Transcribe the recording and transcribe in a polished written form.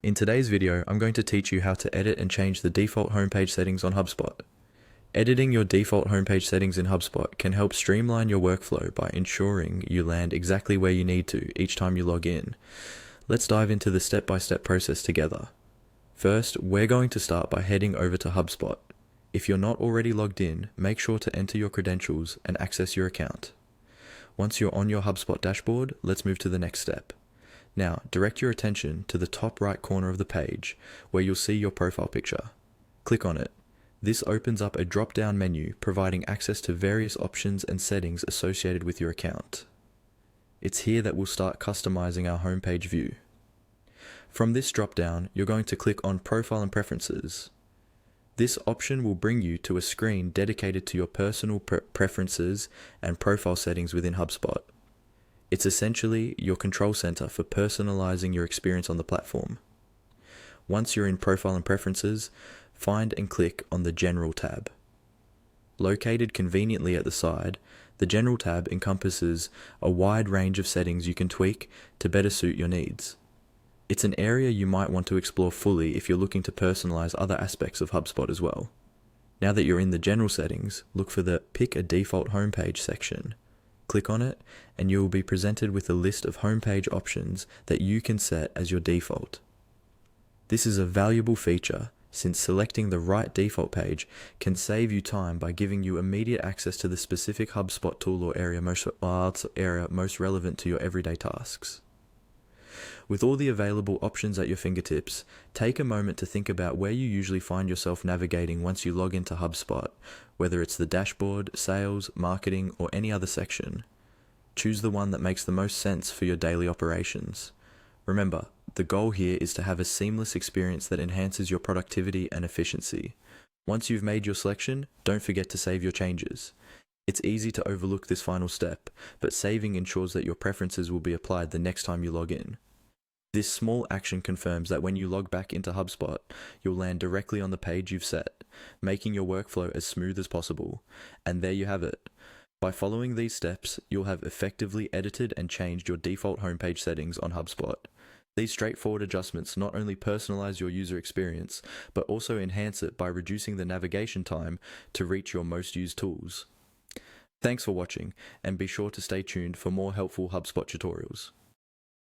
In today's video, I'm going to teach you how to edit and change the default homepage settings on HubSpot. Editing your default homepage settings in HubSpot can help streamline your workflow by ensuring you land exactly where you need to each time you log in. Let's dive into the step-by-step process together. First, we're going to start by heading over to HubSpot. If you're not already logged in, make sure to enter your credentials and access your account. Once you're on your HubSpot dashboard, let's move to the next step. Now, direct your attention to the top right corner of the page where you'll see your profile picture. Click on it. This opens up a drop-down menu providing access to various options and settings associated with your account. It's here that we'll start customizing our homepage view. From this drop-down, you're going to click on Profile and Preferences. This option will bring you to a screen dedicated to your personal preferences and profile settings within HubSpot. It's essentially your control center for personalizing your experience on the platform. Once you're in Profile and Preferences, find and click on the General tab. Located conveniently at the side, the General tab encompasses a wide range of settings you can tweak to better suit your needs. It's an area you might want to explore fully if you're looking to personalize other aspects of HubSpot as well. Now that you're in the General settings, look for the Pick a Default Homepage section. Click on it, and you will be presented with a list of homepage options that you can set as your default. This is a valuable feature since selecting the right default page can save you time by giving you immediate access to the specific HubSpot tool or area most relevant to your everyday tasks. With all the available options at your fingertips, take a moment to think about where you usually find yourself navigating once you log into HubSpot, whether it's the dashboard, sales, marketing, or any other section. Choose the one that makes the most sense for your daily operations. Remember, the goal here is to have a seamless experience that enhances your productivity and efficiency. Once you've made your selection, don't forget to save your changes. It's easy to overlook this final step, but saving ensures that your preferences will be applied the next time you log in. This small action confirms that when you log back into HubSpot, you'll land directly on the page you've set, making your workflow as smooth as possible. And there you have it. By following these steps, you'll have effectively edited and changed your default homepage settings on HubSpot. These straightforward adjustments not only personalize your user experience, but also enhance it by reducing the navigation time to reach your most used tools. Thanks for watching, and be sure to stay tuned for more helpful HubSpot tutorials.